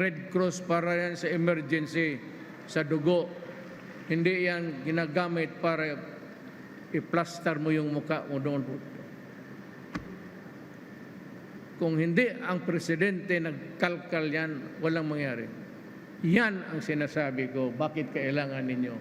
Red Cross para yan sa emergency, sa dugo. Hindi yan ginagamit para i-plaster mo yung mukha mo doon. Kung hindi ang presidente nagkalkal yan, walang mangyari. Yan ang sinasabi ko, bakit kailangan ninyo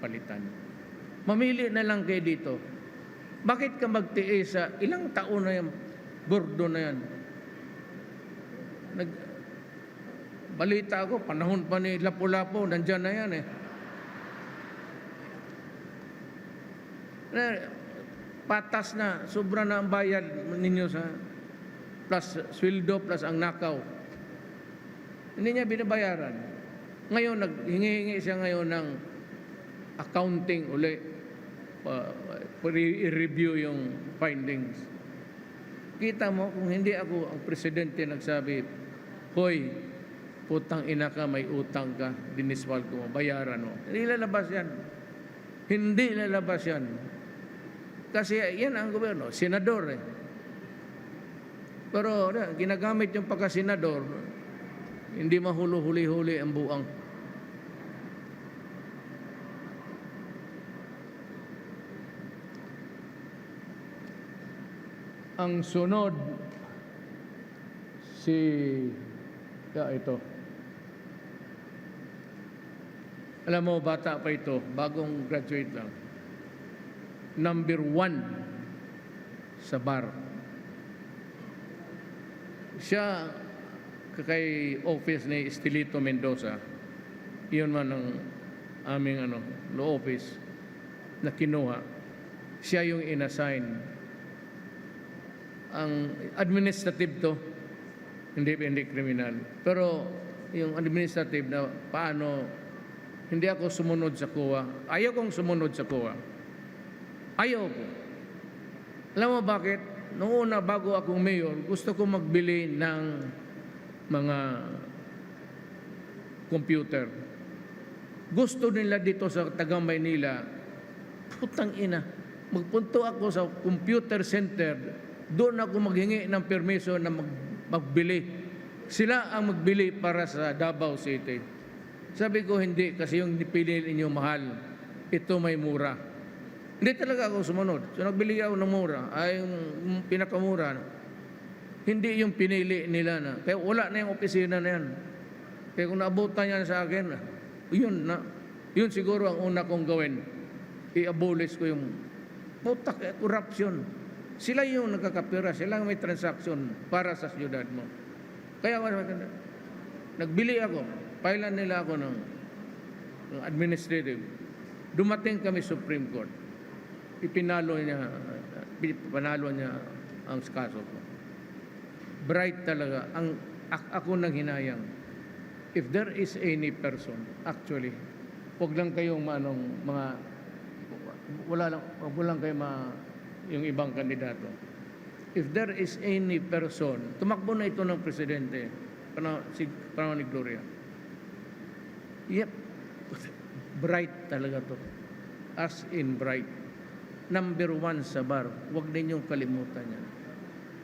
palitan. Mamili na lang kayo dito. Bakit ka magtiis sa ilang taon na yan, burdo na yan? Balita ako, panahon pa ni Lapu-Lapu, nandyan na yan eh. Patas na, sobra na ang bayad ninyo sa plus sweldo plus ang nakaw. Hindi niya binabayaran. Ngayon, naghingi-hingi siya ngayon ng accounting uli, i-review yung findings. Kita mo, kung hindi ako ang presidente nagsabi, hoy, putang ina ka, may utang ka, diniswal ko, bayaran mo. Hindi lalabas yan. Hindi lalabas yan. Kasi yan ang gobyerno, senador eh. Pero ginagamit yung pagka-senador, hindi mahuli-huli ang buang. Ang sunod, ito. Alam mo, bata pa ito, bagong graduate lang. Number 1 sa bar. Siya, kay office ni Estelito Mendoza, iyon man ang aming law office na kinuha. Siya yung inassign. Ang administrative to, hindi kriminal. Pero yung administrative na paano, hindi ako sumunod sa COA. Ayaw kong sumunod sa COA. Ayaw ko. Alam mo bakit? Noong una, bago akong mayor, gusto ko magbili ng mga computer. Gusto nila dito sa taga Maynila, putang ina, magpunto ako sa computer center, doon ako maghingi ng permiso na magbili. Sila ang magbili para sa Davao City. Sabi ko, hindi, kasi yung pinili ninyo mahal, ito may mura. Hindi talaga ako sumunod. So nagbili ako ng mura, ay yung pinakamura. Hindi yung pinili nila na. Kaya wala na yung opisina na yan. Kaya kung naabutan yan sa akin, yun siguro ang una kong gawin. I-abolish ko yung corruption. Sila yung nagkakapira, sila may transaction para sa siyudad mo. Kaya nagbili ako, pailan nila ako ng administrative. Dumating kami Supreme Court. Panalo niya ang kaso ko. Bright talaga. Ako nang hinayang. If there is any person, actually, huwag lang kayong wala lang kayo yung ibang kandidato. If there is any person, tumakbo na ito ng presidente, panahon ni Gloria. Yep, bright talaga to. As in bright. Number 1 sa bar, huwag ninyong kalimutan yan.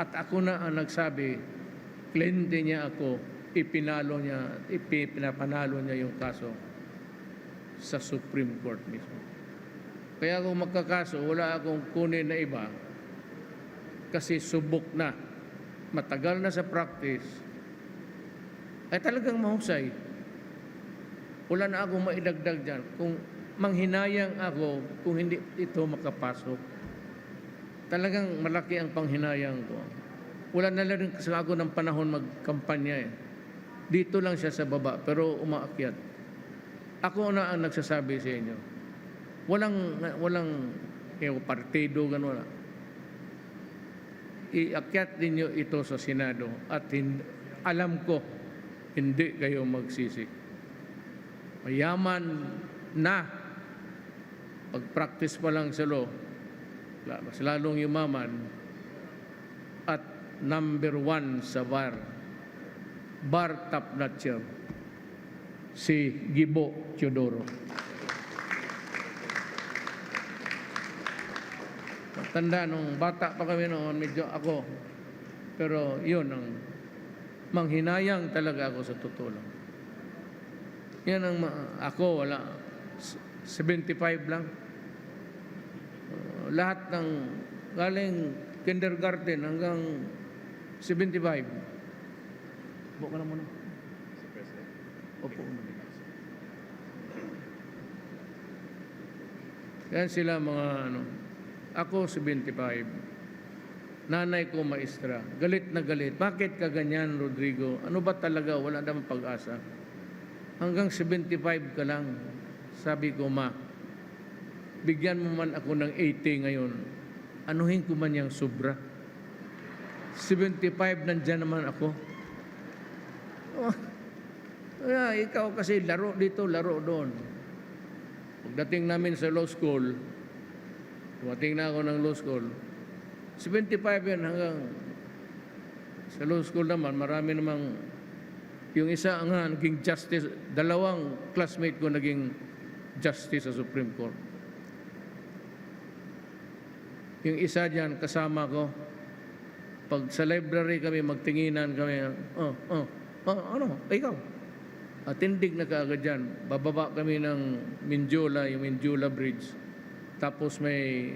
At ako na ang nagsabi, kliyente niya ako, pinapanalo niya yung kaso sa Supreme Court mismo. Kaya kung magkakaso, wala akong kunin na iba kasi subok na, matagal na sa practice, ay talagang mahusay. Wala na akong maidagdag dyan. Kung manghinayang ako, kung hindi ito makapasok, talagang malaki ang panghinayang ko. Wala na rin kasi ako ng panahon magkampanya eh. Dito lang siya sa baba, pero umaakyat. Ako na ang nagsasabi sa inyo. Walang partido, gano'n. Iakyat ninyo ito sa Senado at alam ko, hindi kayo magsisi. Mayaman na, pag-practice pa lang sa law, mas lalong yumaman, at number 1 sa bar top notcher, si Gibo Teodoro. Tanda nung bata pa kami noon, medyo ako, pero yun ang Manghinayang talaga ako sa totoo lang. Yan ang ako, wala. 75 lang. Lahat ng galing kindergarten hanggang 75. Upo ka na muna. Opo. Yan sila mga Ako 75. Nanay ko maestra. Galit na galit. Bakit ka ganyan, Rodrigo? Ano ba talaga? Wala naman pag-asa. Hanggang 75 ka lang. Sabi ko, ma, bigyan mo man ako ng 80 ngayon. Anuhin ko man yung sobra. 75 nandyan naman ako. Oh, ikaw kasi laro dito, laro doon. Pagdating namin sa law school, dumating na ako ng law school, 75 yan hanggang sa law school naman, marami namang, yung isa nga naging justice, dalawang classmate ko naging justice sa Supreme Court. Yung isa dyan, kasama ko, pag sa library kami, magtinginan kami, ano, ikaw, tindig na kaagad dyan. Bababa kami ng Mindiola, yung Mindiola Bridge. Tapos may,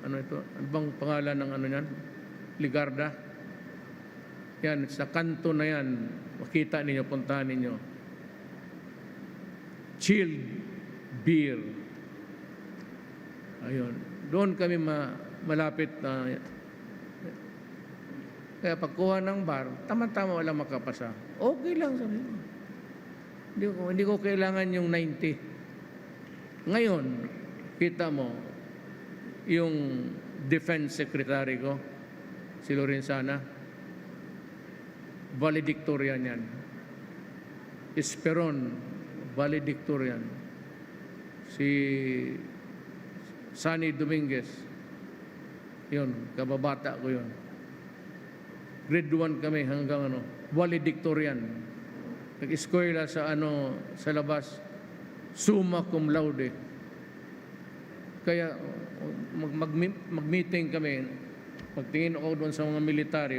ano ito, ano bang pangalan ng ano yan? Ligarda. Yan, sa kanto na yan, makita ninyo, puntahan ninyo. Chilled beer. Ayun. Doon kami malapit na. Kaya pagkuha ng bar, tama-tama wala makapasa. Okay lang, sabi ko. Hindi ko kailangan yung 90. Ngayon, kita mo, yung defense secretary ko, si Lorenzana, valedictorian yan. Esperon, valedictorian. Si Sunny Dominguez, yun, kababata ko yun. Grade 1 kami hanggang valedictorian. Nag-eskwela sa sa labas, summa cum laude. Kaya mag-meeting kami, pagtingin ako doon sa mga military,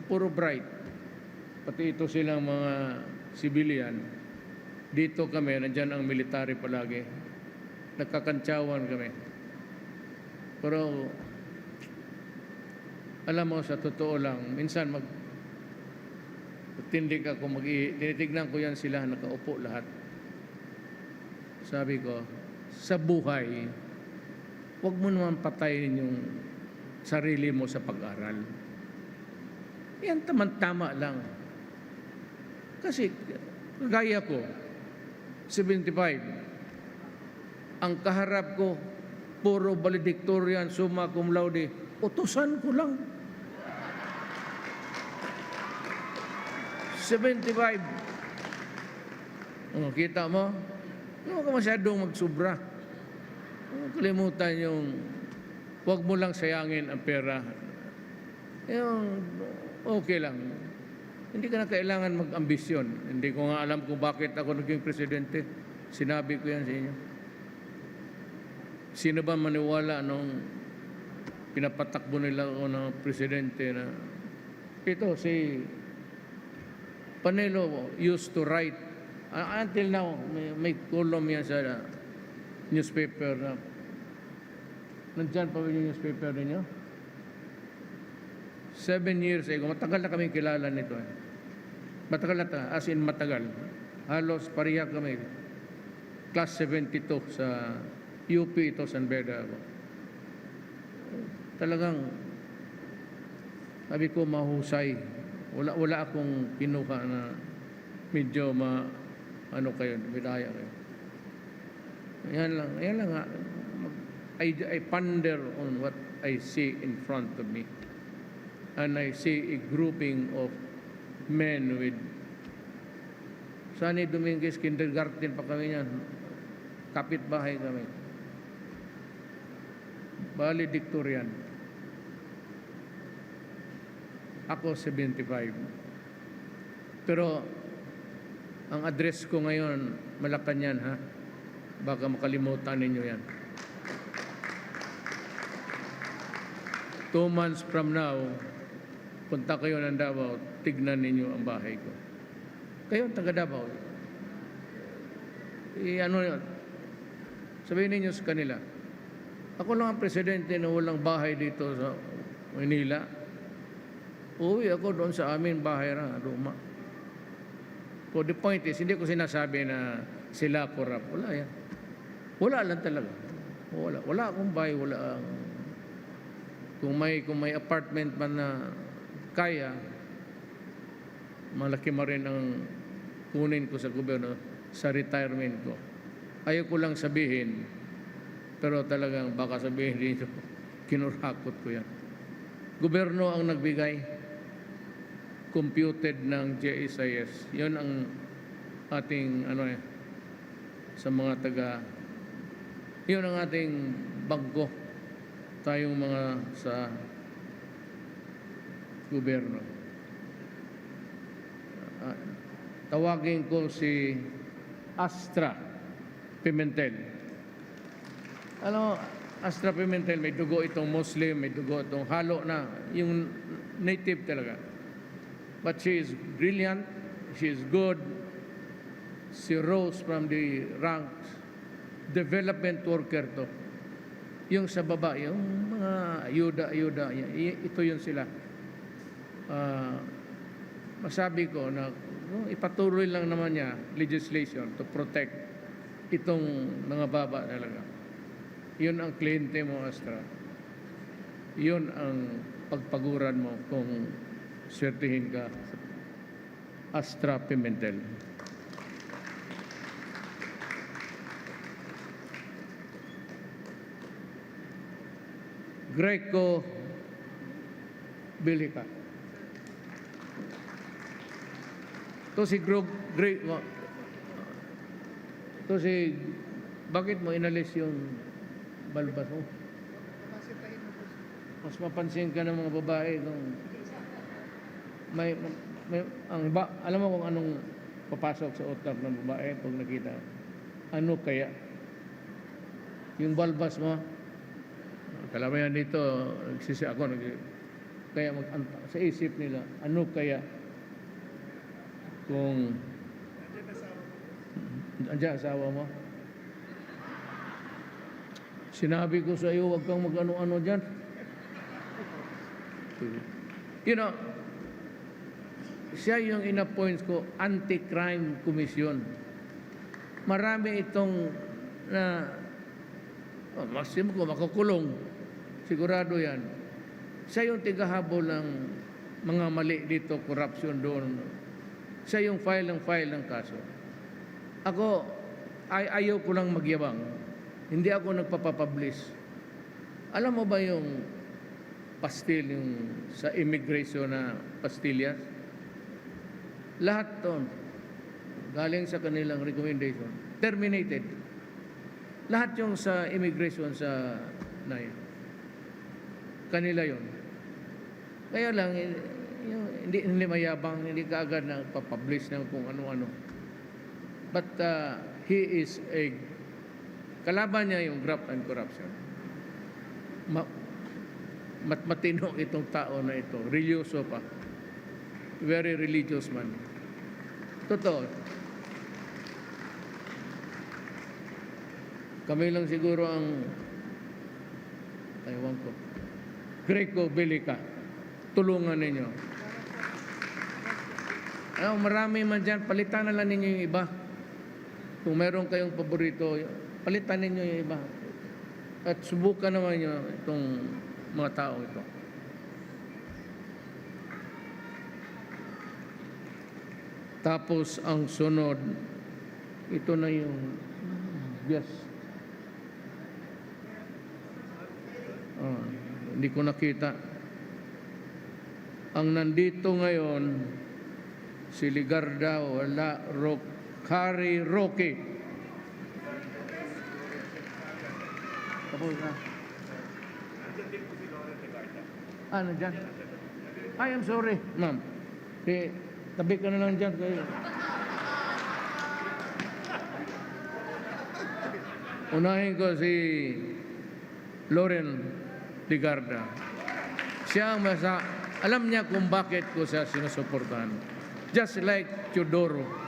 puro bright. Pati ito silang mga civilian. Dito kami, nandyan ang military palagi. Nagkakantsawan kami. Pero, alam mo, sa totoo lang, minsan tindig ako, tinitignan ko yan sila, nakaupo lahat. Sabi ko, sa buhay, huwag mo naman patayin yung sarili mo sa pag-aral. Yan tama lang. Kasi, gaya ko, 75, ang kaharap ko, puro valedictorian, summa cum laude, utusan ko lang. 75. Kita mo? Huwag ka masyadong magsubra. Kalimutan yung, huwag mo lang sayangin ang pera. Yung, okay lang. Hindi ka na kailangan mag-ambisyon. Hindi ko nga alam kung bakit ako naging presidente. Sinabi ko yan sa inyo. Sino ba maniwala nung pinapatakbo nila ako ng presidente na ito, si Panelo used to write, until now, may column yan sa newspaper na, nandyan pa yung newspaper ninyo? 7 years ago, matagal na kami kilala nito. Matagal na, as in matagal. Halos pariya kami. Class 72 sa UP ito, San Beda ako. Talagang, sabi ko, mahusay. Wala akong kinuha na medyo kayo, bidaya kayo. Yan lang nga. I ponder on what I see in front of me. And I see a grouping of men with Sunny Dominguez, kindergarten pa kami yan. Kapitbahay kami. Valedictorian. Ako 75. Pero ang address ko ngayon, Malacanang, ha? Baka makalimutan ninyo yan. 2 months from now, punta kayo ng Davao, tignan ninyo ang bahay ko. Kayo ang taga Davao. Ano yun? Sabihin ninyo sa kanila, ako lang ang presidente na walang bahay dito sa Manila. Uwi ako doon sa amin, bahay na, luma. So the point is, hindi ko sinasabi na sila corrupt. Wala yan. Wala lang talaga. Wala akong bahay, wala. Kung may apartment man na kaya, malaki mo rin ang kunin ko sa gobyerno sa retirement ko. Ayaw ko lang sabihin, pero talagang baka sabihin dito, kinurakot ko yan. Gobyerno ang nagbigay, computed ng GSIS. Yun ang ating, sa mga yun ang ating bangko, tayong mga sa gobyerno. Tawagin ko si Astra Pimentel. Astra Pimentel, may dugo itong Muslim, may dugo itong halo na, yung native talaga. But she is brilliant, she is good, she rose from the ranks, development worker to. Yung sa baba, yung mga ayuda, ito yun sila. Masabi ko na ipatuloy lang naman niya legislation to protect itong mga baba talaga. Yun ang kliyente mo, Astra. Yun ang pagpaguran mo kung swertihin ka. Astra Pimentel. Greco Bilica. To si bakit mo inalis yung balbas mo? Mas mapansin ka ng mga babae kung alam mo kung anong papasok sa utak ng babae pag nakita. Ano kaya? Yung balbas mo, kalamayan dito, nagsisi ako, kaya sa isip nila, ano kaya kung andiyan asawa mo? Sinabi ko sa iyo, huwag kang mag-ano-ano dyan. You know, siya yung in-appoint ko, Anti-Crime Commission. Marami itong maximum ko, makukulong. Sigurado yan. Siya yung tigahabol ng mga mali dito, corruption doon. Siya yung file ng kaso. Ako, ayaw ko lang magyabang. Hindi ako nagpapapublish. Alam mo ba yung pastil, yung sa immigration na pastillas? Lahat doon, galing sa kanilang recommendation, terminated. Lahat yung sa immigration sa kanila yon. Kaya lang, hindi mayabang, hindi kaagad na papublish ng kung ano-ano. But he is kalaban niya yung graft and corruption. Matino itong tao na ito. Religyoso pa. Very religious man. Totoo. Kami lang siguro ang ewan ko. Greco Bilica. Tulungan ninyo. Marami man dyan. Palitan na lang ninyo yung iba. Kung meron kayong paborito, palitan ninyo yung iba. At subukan naman nyo itong mga tao ito. Tapos ang sunod, ito na yung yes. Hindi ko nakita. Ang nandito ngayon, si Ligarda Kari Roque. Tapos na. Nandyan? I am sorry, ma'am. Tabi ka na lang dyan. Unahin ko si Loren Ligarda. Siya ang alam niya kung bakit ko siya sinusuportahan. Just like Teodoro,